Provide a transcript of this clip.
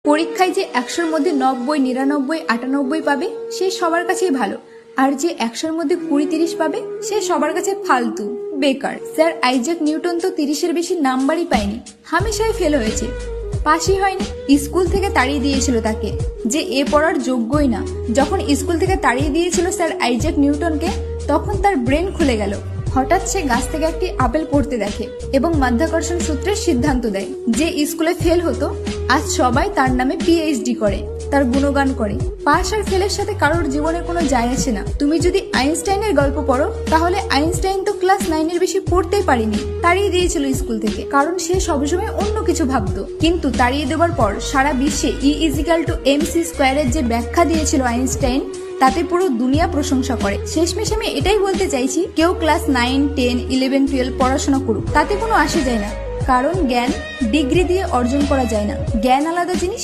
পরীক্ষায় যে 100-র মধ্যে 90, 99, 98 পাবে সে সবার কাছেই ভালো, আর যে 100-র মধ্যে 20-30 পাবে সে সবার কাছে ফালতু, বেকার। স্যার আইজ্যাক নিউটন তো 30-এর বেশি নাম্বারই পায়নি, হামেশাই ফেল হয়েছে, পাশই হয়নি। স্কুল থেকে তাড়িয়ে দিয়েছিল তাকে, যে এ পড়ার যোগ্যই না। যখন স্কুল থেকে তাড়িয়ে দিয়েছিল স্যার আইজ্যাক নিউটনকে, তখন তার ব্রেন খুলে গেল। হঠাৎ সে গাছ থেকে একটি আপেল পড়তে দেখে এবং মাধ্যাকর্ষণ সূত্রের সিদ্ধান্ত দেয়। যে স্কুলে ফেল হতো আজ সবাই তার নামে পিএইচডি করে, তার গুণগান করে। পাস আর ফেলের সাথে কারোর জীবনে কোনো যায় আসে না। তুমি যদি আইনস্টাইনের গল্প পড়ো তাহলে আইনস্টাইন তো ক্লাস 9-এর বেশি পড়তেই পারেনি, তাড়িয়ে দিয়েছিল স্কুল থেকে, কারণ সে সবসময় অন্য কিছু ভাবতো। কিন্তু তাড়িয়ে দেওয়ার পর সারা বিশ্বে E=mc² এর যে ব্যাখ্যা দিয়েছিল আইনস্টাইন, তাতে পুরো দুনিয়া প্রশংসা করে। শেষমেশ আমি এটাই বলতে চাইছি, কেউ ক্লাস 9, 10, 11, 12 পড়াশোনা করুক, তাতে কোনো আসে যায় না, কারণ জ্ঞান ডিগ্রি দিয়ে অর্জন করা যায় না। জ্ঞান আলাদা জিনিস